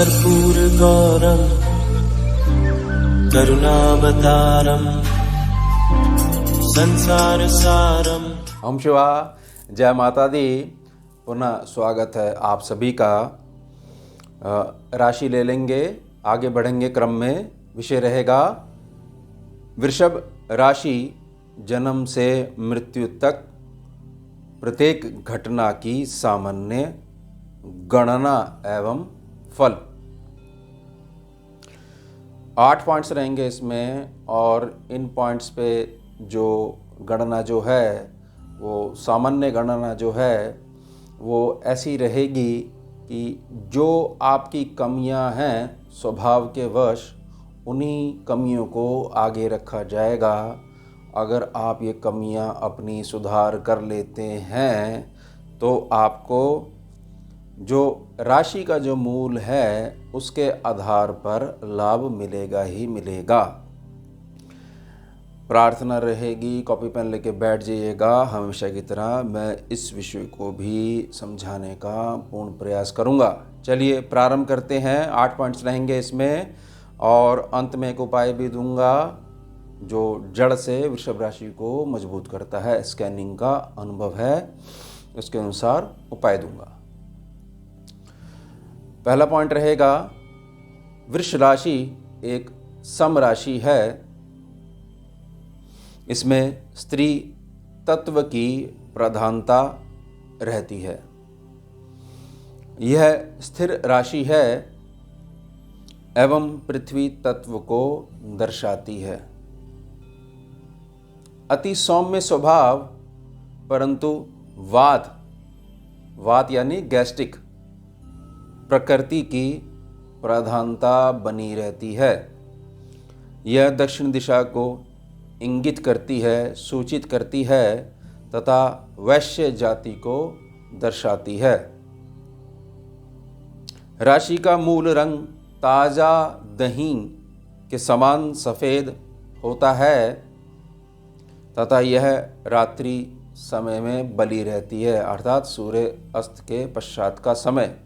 कर्पूरगौरं करुणावतारं संसारसारं। ओम शिवा, जय माता दी। पुनः स्वागत है आप सभी का। राशि ले लेंगे, आगे बढ़ेंगे क्रम में। विषय रहेगा वृषभ राशि, जन्म से मृत्यु तक प्रत्येक घटना की सामान्य गणना एवं फल। 8 पॉइंट्स रहेंगे इसमें, और इन पॉइंट्स पे जो गणना जो है वो सामान्य गणना जो है वो ऐसी रहेगी कि जो आपकी कमियां हैं स्वभाव के वश, उन्हीं कमियों को आगे रखा जाएगा। अगर आप ये कमियां अपनी सुधार कर लेते हैं तो आपको जो राशि का जो मूल है उसके आधार पर लाभ मिलेगा ही मिलेगा। प्रार्थना रहेगी, कॉपी पेन लेके बैठ जाइएगा। हमेशा की तरह मैं इस विषय को भी समझाने का पूर्ण प्रयास करूंगा। चलिए प्रारंभ करते हैं। 8 पॉइंट्स रहेंगे इसमें, और अंत में एक उपाय भी दूंगा जो जड़ से वृषभ राशि को मजबूत करता है। स्कैनिंग का अनुभव है, उसके अनुसार उपाय दूंगा। पहला पॉइंट रहेगा, वृष राशि एक सम राशि है। इसमें स्त्री तत्व की प्रधानता रहती है। यह स्थिर राशि है एवं पृथ्वी तत्व को दर्शाती है। अति सौम्य स्वभाव, परंतु वात यानी गैस्ट्रिक प्रकृति की प्रधानता बनी रहती है। यह दक्षिण दिशा को इंगित करती है, सूचित करती है तथा वैश्य जाति को दर्शाती है। राशि का मूल रंग ताज़ा दही के समान सफ़ेद होता है तथा यह रात्रि समय में बली रहती है, अर्थात सूर्य अस्त के पश्चात का समय।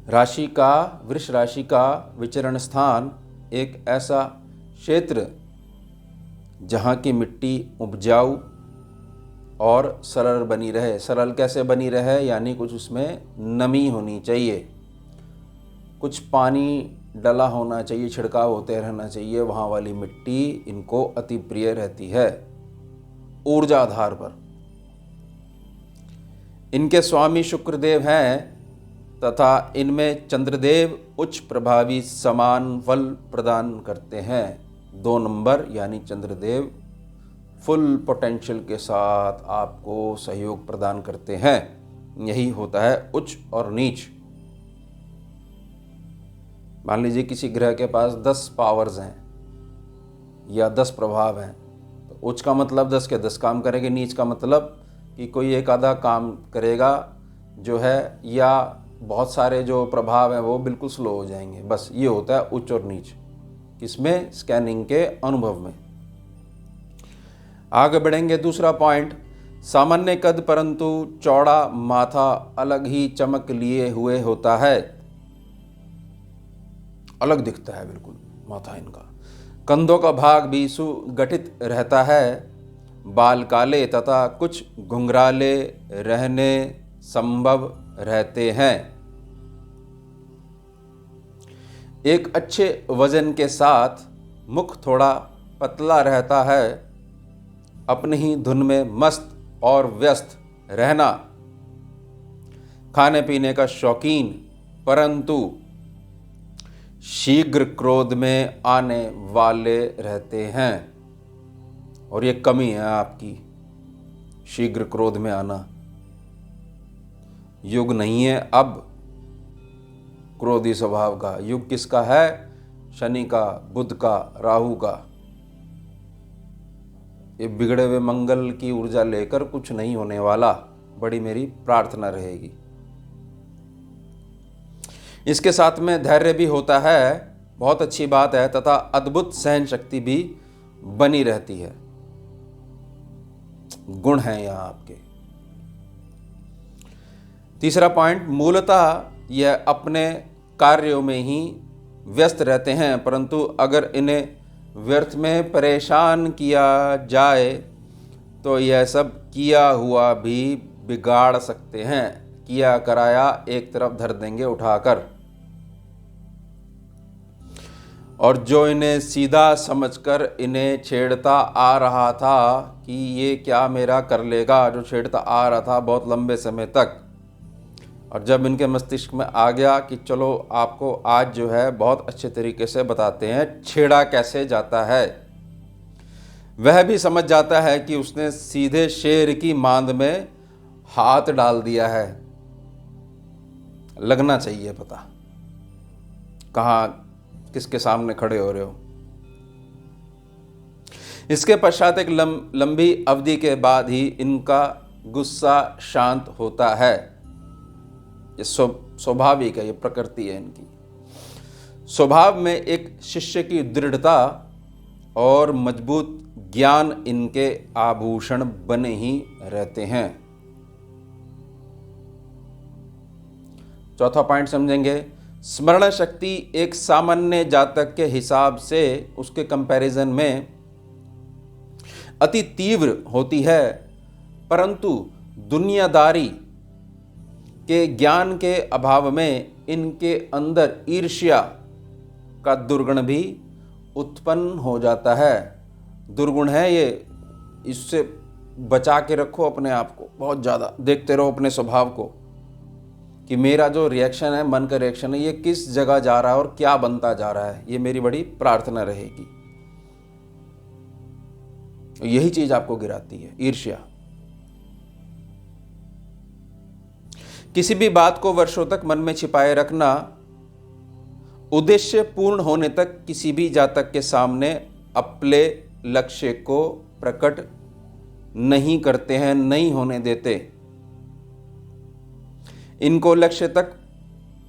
राशि का, वृष राशि का विचरण स्थान एक ऐसा क्षेत्र जहाँ की मिट्टी उपजाऊ और सरल बनी रहे। सरल कैसे बनी रहे, यानी कुछ उसमें नमी होनी चाहिए, कुछ पानी डला होना चाहिए, छिड़काव होते रहना चाहिए। वहाँ वाली मिट्टी इनको अति प्रिय रहती है ऊर्जा आधार पर। इनके स्वामी शुक्रदेव हैं तथा इनमें चंद्रदेव उच्च प्रभावी समान फल प्रदान करते हैं। 2 नंबर यानी चंद्रदेव फुल पोटेंशियल के साथ आपको सहयोग प्रदान करते हैं। यही होता है उच्च और नीच। मान लीजिए किसी ग्रह के पास 10 पावर्स हैं या 10 प्रभाव हैं, तो उच्च का मतलब 10 के 10 काम करेंगे, नीच का मतलब कि कोई एक आधा काम करेगा जो है, या बहुत सारे जो प्रभाव हैं वो बिल्कुल स्लो हो जाएंगे। बस ये होता है उच्च और नीच, किसमें? स्कैनिंग के अनुभव में। आगे बढ़ेंगे। दूसरा पॉइंट, सामान्य कद परंतु चौड़ा माथा अलग ही चमक लिए हुए होता है, अलग दिखता है बिल्कुल माथा इनका। कंधों का भाग भी सुगठित रहता है। बाल काले तथा कुछ घुंघराले रहने संभव रहते हैं। एक अच्छे वजन के साथ मुख थोड़ा पतला रहता है। अपनी ही धुन में मस्त और व्यस्त रहना। खाने पीने का शौकीन, परंतु शीघ्र क्रोध में आने वाले रहते हैं। और ये कमी है आपकी, शीघ्र क्रोध में आना। युग नहीं है अब क्रोधी स्वभाव का। युग किसका है? शनि का, बुध का, राहु का। ये बिगड़े हुए मंगल की ऊर्जा लेकर कुछ नहीं होने वाला, बड़ी मेरी प्रार्थना रहेगी। इसके साथ में धैर्य भी होता है, बहुत अच्छी बात है, तथा अद्भुत सहन शक्ति भी बनी रहती है। गुण हैं यहाँ आपके। तीसरा पॉइंट, मूलतः यह अपने कार्यों में ही व्यस्त रहते हैं, परंतु अगर इन्हें व्यर्थ में परेशान किया जाए तो यह सब किया हुआ भी बिगाड़ सकते हैं। किया कराया एक तरफ धर देंगे उठाकर। और जो इन्हें सीधा समझकर इन्हें छेड़ता आ रहा था कि ये क्या मेरा कर लेगा, जो छेड़ता आ रहा था बहुत लंबे समय तक, और जब इनके मस्तिष्क में आ गया कि चलो आपको आज जो है बहुत अच्छे तरीके से बताते हैं छेड़ा कैसे जाता है, वह भी समझ जाता है कि उसने सीधे शेर की मांद में हाथ डाल दिया है। लगना चाहिए पता कहाँ किसके सामने खड़े हो रहे हो। इसके पश्चात एक लंबी अवधि के बाद ही इनका गुस्सा शांत होता है। ये स्वाभाविक है, ये प्रकृति है इनकी। स्वभाव में एक शिष्य की दृढ़ता और मजबूत ज्ञान इनके आभूषण बने ही रहते हैं। चौथा पॉइंट समझेंगे, स्मरण शक्ति एक सामान्य जातक के हिसाब से उसके कंपैरिजन में अति तीव्र होती है, परंतु दुनियादारी के ज्ञान के अभाव में इनके अंदर ईर्ष्या का दुर्गुण भी उत्पन्न हो जाता है। दुर्गुण है ये, इससे बचा के रखो अपने आप को। बहुत ज़्यादा देखते रहो अपने स्वभाव को कि मेरा जो रिएक्शन है, मन का रिएक्शन है, ये किस जगह जा रहा है और क्या बनता जा रहा है। ये मेरी बड़ी प्रार्थना रहेगी। यही चीज आपको गिराती है, ईर्ष्या। किसी भी बात को वर्षों तक मन में छिपाए रखना उद्देश्य पूर्ण होने तक किसी भी जातक के सामने अपने लक्ष्य को प्रकट नहीं करते हैं, नहीं होने देते। इनको लक्ष्य तक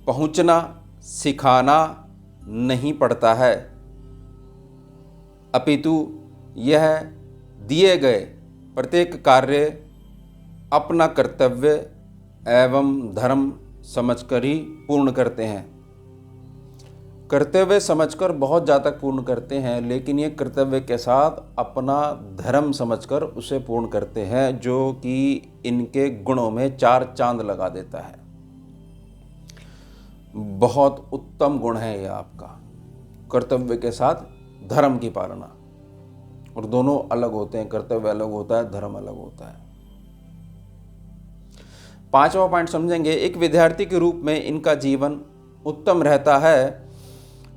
पहुंचना सिखाना नहीं पड़ता है, अपितु यह दिए गए प्रत्येक कार्य अपना कर्तव्य एवं धर्म समझकर ही पूर्ण करते हैं। कर्तव्य समझकर बहुत जातक पूर्ण करते हैं, लेकिन ये कर्तव्य के साथ अपना धर्म समझकर उसे पूर्ण करते हैं, जो कि इनके गुणों में चार चांद लगा देता है। बहुत उत्तम गुण है यह आपका, कर्तव्य के साथ धर्म की पालना। और दोनों अलग होते हैं, कर्तव्य अलग होता है, धर्म अलग होता है। पांचवा पॉइंट समझेंगे, एक विद्यार्थी के रूप में इनका जीवन उत्तम रहता है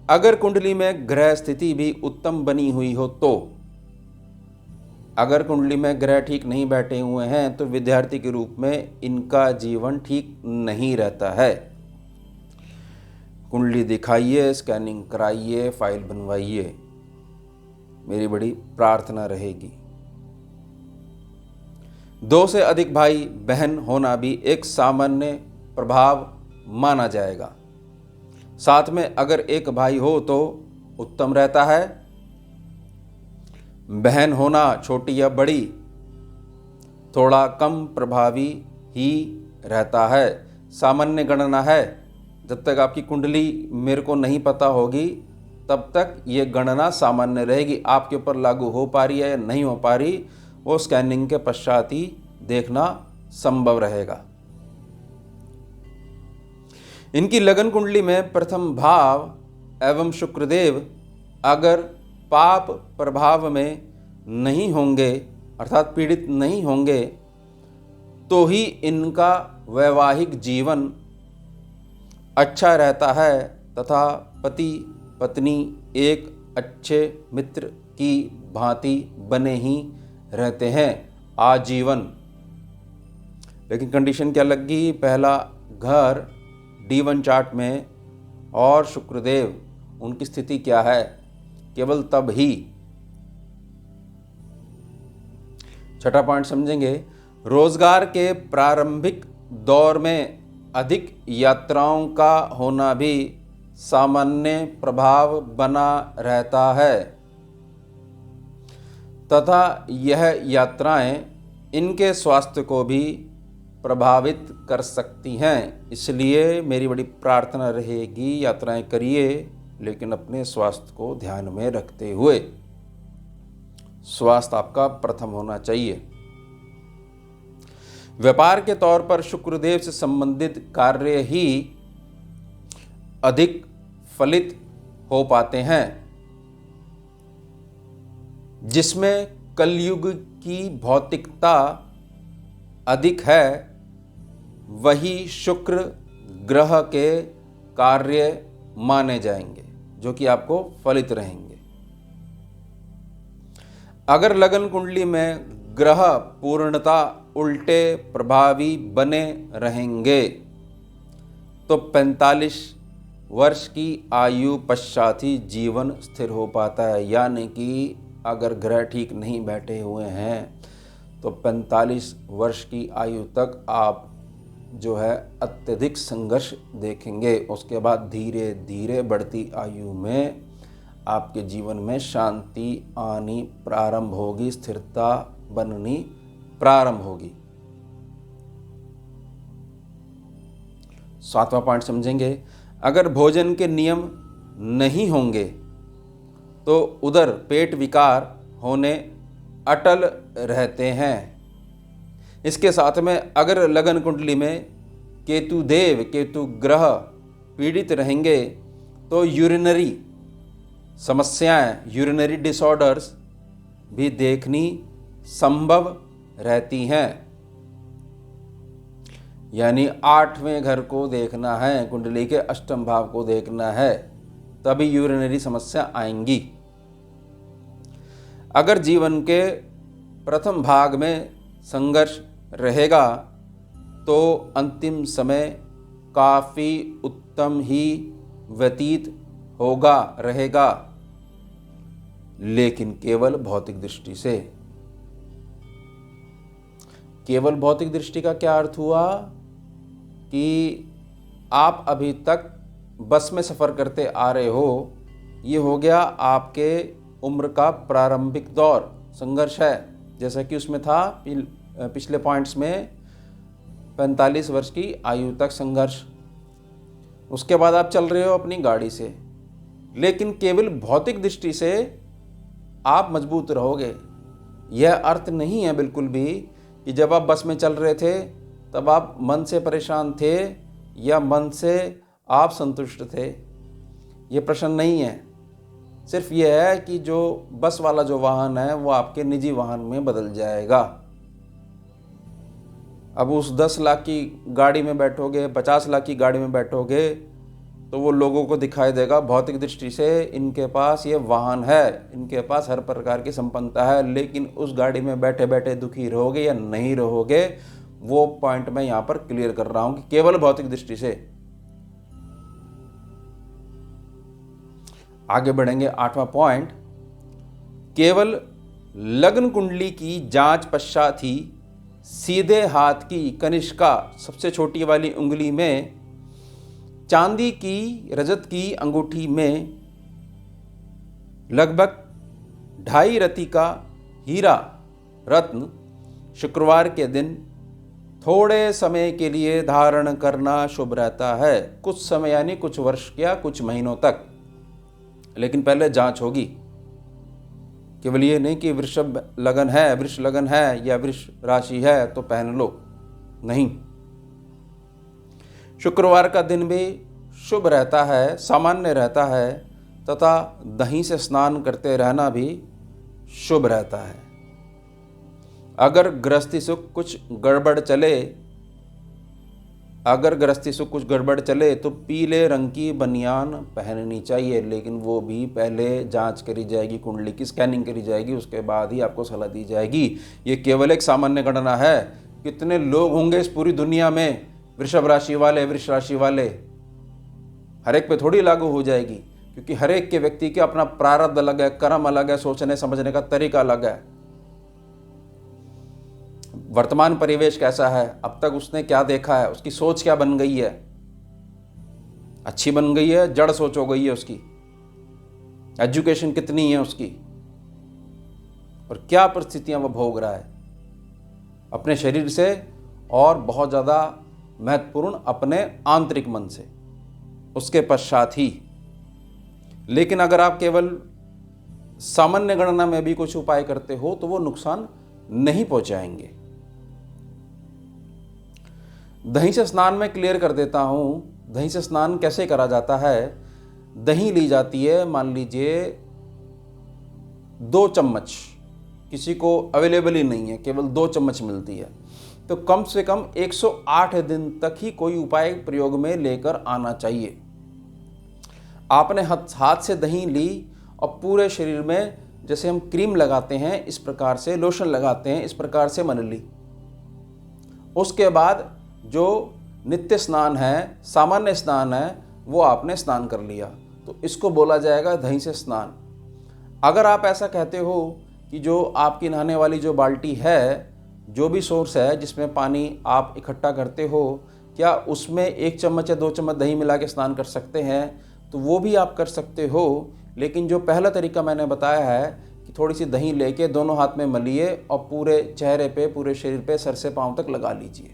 अगर कुंडली में ग्रह स्थिति भी उत्तम बनी हुई हो तो। अगर कुंडली में ग्रह ठीक नहीं बैठे हुए हैं तो विद्यार्थी के रूप में इनका जीवन ठीक नहीं रहता है। कुंडली दिखाइए, स्कैनिंग कराइए, फाइल बनवाइए, मेरी बड़ी प्रार्थना रहेगी। 2 से अधिक भाई बहन होना भी एक सामान्य प्रभाव माना जाएगा। साथ में अगर एक भाई हो तो उत्तम रहता है। बहन होना छोटी या बड़ी थोड़ा कम प्रभावी ही रहता है। सामान्य गणना है, जब तक आपकी कुंडली मेरे को नहीं पता होगी तब तक ये गणना सामान्य रहेगी। आपके ऊपर लागू हो पा रही है या नहीं हो पा रही, वो स्कैनिंग के पश्चात ही देखना संभव रहेगा। इनकी लगन कुंडली में प्रथम भाव एवं शुक्रदेव अगर पाप प्रभाव में नहीं होंगे, अर्थात पीड़ित नहीं होंगे, तो ही इनका वैवाहिक जीवन अच्छा रहता है तथा पति पत्नी एक अच्छे मित्र की भांति बने ही रहते हैं आजीवन। लेकिन कंडीशन क्या लगी, पहला घर D1 चार्ट में और शुक्रदेव उनकी स्थिति क्या है, केवल तब ही। छठा पॉइंट समझेंगे, रोजगार के प्रारंभिक दौर में अधिक यात्राओं का होना भी सामान्य प्रभाव बना रहता है तथा यह यात्राएं इनके स्वास्थ्य को भी प्रभावित कर सकती हैं। इसलिए मेरी बड़ी प्रार्थना रहेगी, यात्राएं करिए लेकिन अपने स्वास्थ्य को ध्यान में रखते हुए। स्वास्थ्य आपका प्रथम होना चाहिए। व्यापार के तौर पर शुक्रदेव से संबंधित कार्य ही अधिक फलित हो पाते हैं। जिसमें कलयुग की भौतिकता अधिक है, वही शुक्र ग्रह के कार्य माने जाएंगे जो कि आपको फलित रहेंगे। अगर लगन कुंडली में ग्रह पूर्णता उल्टे प्रभावी बने रहेंगे तो 45 वर्ष की आयु पश्चात ही जीवन स्थिर हो पाता है। यानी कि अगर ग्रह ठीक नहीं बैठे हुए हैं तो 45 वर्ष की आयु तक आप जो है अत्यधिक संघर्ष देखेंगे। उसके बाद धीरे धीरे बढ़ती आयु में आपके जीवन में शांति आनी प्रारंभ होगी, स्थिरता बननी प्रारंभ होगी। 7वां पॉइंट समझेंगे। अगर भोजन के नियम नहीं होंगे तो उधर पेट विकार होने अटल रहते हैं। इसके साथ में अगर लगन कुंडली में केतु ग्रह पीड़ित रहेंगे तो यूरिनरी समस्याएं, यूरिनरी डिसऑर्डर्स भी देखनी संभव रहती हैं। यानी 8वें घर को देखना है, कुंडली के अष्टम भाव को देखना है, तभी यूरिनरी समस्या आएंगी। अगर जीवन के प्रथम भाग में संघर्ष रहेगा तो अंतिम समय काफ़ी उत्तम ही व्यतीत रहेगा, लेकिन केवल भौतिक दृष्टि से। केवल भौतिक दृष्टि का क्या अर्थ हुआ कि आप अभी तक बस में सफ़र करते आ रहे हो, ये हो गया आपके उम्र का प्रारंभिक दौर, संघर्ष है। जैसा कि उसमें था पिछले पॉइंट्स में 45 वर्ष की आयु तक संघर्ष। उसके बाद आप चल रहे हो अपनी गाड़ी से, लेकिन केवल भौतिक दृष्टि से आप मजबूत रहोगे। यह अर्थ नहीं है बिल्कुल भी कि जब आप बस में चल रहे थे तब आप मन से परेशान थे या मन से आप संतुष्ट थे। ये प्रश्न नहीं है। सिर्फ ये है कि जो बस वाला जो वाहन है वो आपके निजी वाहन में बदल जाएगा। अब उस 10 लाख की गाड़ी में बैठोगे, 50 लाख की गाड़ी में बैठोगे तो वो लोगों को दिखाई देगा भौतिक दृष्टि से इनके पास ये वाहन है, इनके पास हर प्रकार की संपन्नता है, लेकिन उस गाड़ी में बैठे बैठे दुखी रहोगे या नहीं रहोगे, वो पॉइंट मैं यहाँ पर क्लियर कर रहा हूँ कि केवल भौतिक दृष्टि से। आगे बढ़ेंगे। 8वां पॉइंट, केवल लग्न कुंडली की जांच पश्चात ही सीधे हाथ की कनिष्का सबसे छोटी वाली उंगली में, चांदी की रजत की अंगूठी में लगभग 2.5 रति का हीरा रत्न शुक्रवार के दिन थोड़े समय के लिए धारण करना शुभ रहता है। कुछ समय यानी कुछ वर्ष या कुछ महीनों तक, लेकिन पहले जांच होगी। केवल ये नहीं कि वृष लगन है या वृष राशि है तो पहन लो, नहीं। शुक्रवार का दिन भी शुभ रहता है, सामान्य रहता है, तथा दही से स्नान करते रहना भी शुभ रहता है। अगर गृहस्थी सुख कुछ गड़बड़ चले तो पीले रंग की बनियान पहननी चाहिए, लेकिन वो भी पहले जांच करी जाएगी, कुंडली की स्कैनिंग करी जाएगी, उसके बाद ही आपको सलाह दी जाएगी। ये केवल एक सामान्य गणना है। कितने लोग होंगे इस पूरी दुनिया में वृषभ राशि वाले, वृष राशि वाले, हर एक पे थोड़ी लागू हो जाएगी, क्योंकि हर एक के व्यक्ति के अपना प्रारब्ध अलग है, कर्म अलग है, सोचने समझने का तरीका अलग है। वर्तमान परिवेश कैसा है, अब तक उसने क्या देखा है, उसकी सोच क्या बन गई है, अच्छी बन गई है, जड़ सोच हो गई है उसकी, एजुकेशन कितनी है उसकी, और क्या परिस्थितियां वो भोग रहा है अपने शरीर से और बहुत ज़्यादा महत्वपूर्ण अपने आंतरिक मन से, उसके पश्चात ही। लेकिन अगर आप केवल सामान्य गणना में भी कुछ उपाय करते हो तो वो नुकसान नहीं पहुंचाएंगे। दही से स्नान में क्लियर कर देता हूं। दही से स्नान कैसे करा जाता है? दही ली जाती है, मान लीजिए 2 चम्मच, किसी को अवेलेबल ही नहीं है, केवल 2 चम्मच मिलती है, तो कम से कम 108 दिन तक ही कोई उपाय प्रयोग में लेकर आना चाहिए। आपने हाथ से दही ली और पूरे शरीर में, जैसे हम क्रीम लगाते हैं इस प्रकार से, लोशन लगाते हैं इस प्रकार से मन ली। उसके बाद जो नित्य स्नान है, सामान्य स्नान है, वो आपने स्नान कर लिया, तो इसको बोला जाएगा दही से स्नान। अगर आप ऐसा कहते हो कि जो आपकी नहाने वाली जो बाल्टी है, जो भी सोर्स है जिसमें पानी आप इकट्ठा करते हो, क्या उसमें 1 चम्मच या 2 चम्मच दही मिला के स्नान कर सकते हैं? तो वो भी आप कर सकते हो। लेकिन जो पहला तरीका मैंने बताया है कि थोड़ी सी दही लेके दोनों हाथ में मलिए और पूरे चेहरे पे, पूरे शरीर पे, सर से पांव तक लगा लीजिए,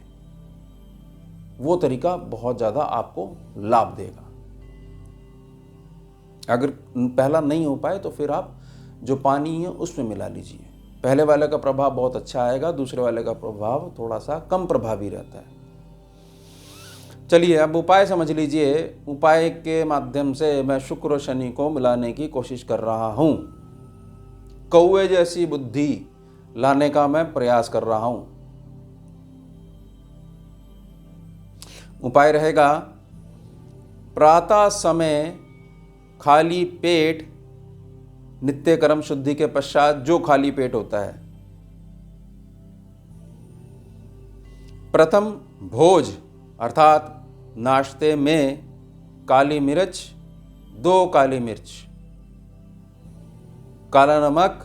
वो तरीका बहुत ज़्यादा आपको लाभ देगा। अगर पहला नहीं हो पाए तो फिर आप जो पानी है उसमें मिला लीजिए। पहले वाले का प्रभाव बहुत अच्छा आएगा, दूसरे वाले का प्रभाव थोड़ा सा कम प्रभावी रहता है। चलिए अब उपाय समझ लीजिए। उपाय के माध्यम से मैं शुक्र और शनि को मिलाने की कोशिश कर रहा हूं। कौवे जैसी बुद्धि लाने का मैं प्रयास कर रहा हूं। उपाय रहेगा, प्रातः समय खाली पेट, नित्य कर्म शुद्धि के पश्चात जो खाली पेट होता है, प्रथम भोज अर्थात नाश्ते में काली मिर्च, 2 काली मिर्च, काला नमक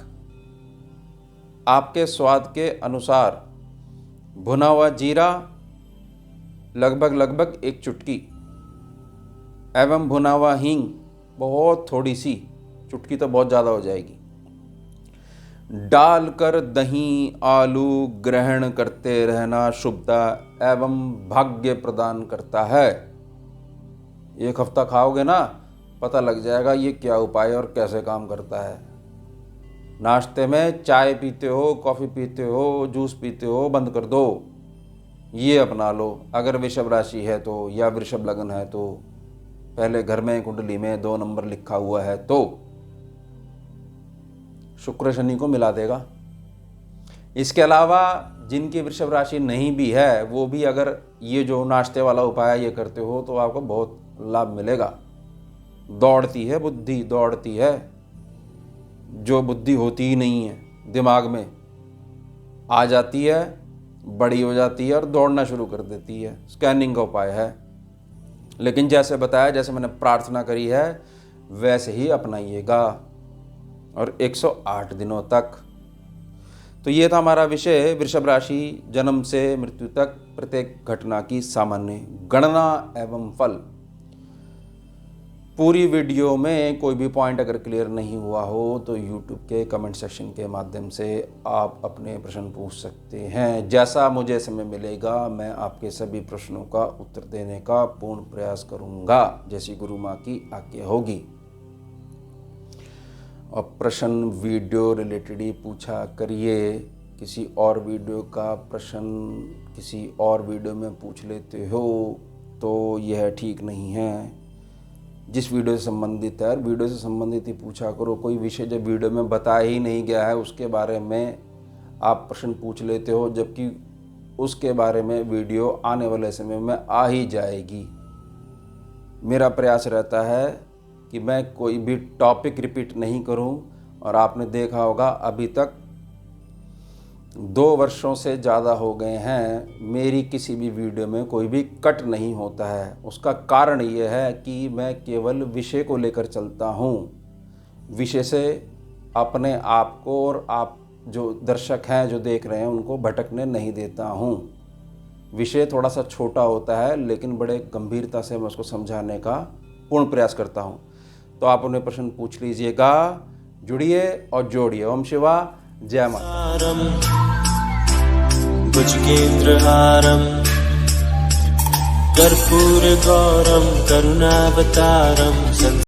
आपके स्वाद के अनुसार, भुना हुआ जीरा लगभग 1 चुटकी एवं भुना हुआ हींग बहुत थोड़ी सी, चुटकी तो बहुत ज़्यादा हो जाएगी, डालकर दही आलू ग्रहण करते रहना शुभता एवं भाग्य प्रदान करता है। 1 हफ्ता खाओगे ना, पता लग जाएगा ये क्या उपाय और कैसे काम करता है। नाश्ते में चाय पीते हो, कॉफ़ी पीते हो, जूस पीते हो, बंद कर दो, ये अपना लो। अगर वृषभ राशि है तो, या वृषभ लग्न है तो, पहले घर में कुंडली में 2 नंबर लिखा हुआ है तो शुक्र शनि को मिला देगा। इसके अलावा जिनकी वृषभ राशि नहीं भी है, वो भी अगर ये जो नाश्ते वाला उपाय ये करते हो तो आपको बहुत लाभ मिलेगा। दौड़ती है बुद्धि, दौड़ती है, जो बुद्धि होती ही नहीं है दिमाग में, आ जाती है, बड़ी हो जाती है और दौड़ना शुरू कर देती है। स्कैनिंग का उपाय है। लेकिन जैसे बताया, जैसे मैंने प्रार्थना करी है, वैसे ही अपनाइएगा और 108 दिनों तक। तो ये था हमारा विषय, वृषभ राशि जन्म से मृत्यु तक प्रत्येक घटना की सामान्य गणना एवं फल। पूरी वीडियो में कोई भी पॉइंट अगर क्लियर नहीं हुआ हो तो YouTube के कमेंट सेक्शन के माध्यम से आप अपने प्रश्न पूछ सकते हैं। जैसा मुझे समय मिलेगा मैं आपके सभी प्रश्नों का उत्तर देने का पूर्ण प्रयास करूंगा, जैसी गुरु माँ की आज्ञा होगी। और प्रश्न वीडियो रिलेटेड ही पूछा करिए। किसी और वीडियो का प्रश्न किसी और वीडियो में पूछ लेते हो तो यह ठीक नहीं है। जिस वीडियो से संबंधित है, वीडियो से संबंधित ही पूछा करो। कोई विषय जब वीडियो में बताया ही नहीं गया है उसके बारे में आप प्रश्न पूछ लेते हो, जबकि उसके बारे में वीडियो आने वाले समय में आ ही जाएगी। मेरा प्रयास रहता है कि मैं कोई भी टॉपिक रिपीट नहीं करूं। और आपने देखा होगा अभी तक 2 वर्षों से ज़्यादा हो गए हैं मेरी किसी भी वीडियो में कोई भी कट नहीं होता है। उसका कारण ये है कि मैं केवल विषय को लेकर चलता हूँ, विषय से अपने आप को और आप जो दर्शक हैं जो देख रहे हैं उनको भटकने नहीं देता हूँ। विषय थोड़ा सा छोटा होता है लेकिन बड़े गंभीरता से मैं उसको समझाने का पूर्ण प्रयास करता हूँ। तो आप उन्हें प्रश्न पूछ लीजिएगा, जुड़िए और जोड़िए। ओम शिवा, जय माता। भुजगेन्द्रहारम् कर्पूरगौरं करुणावतारं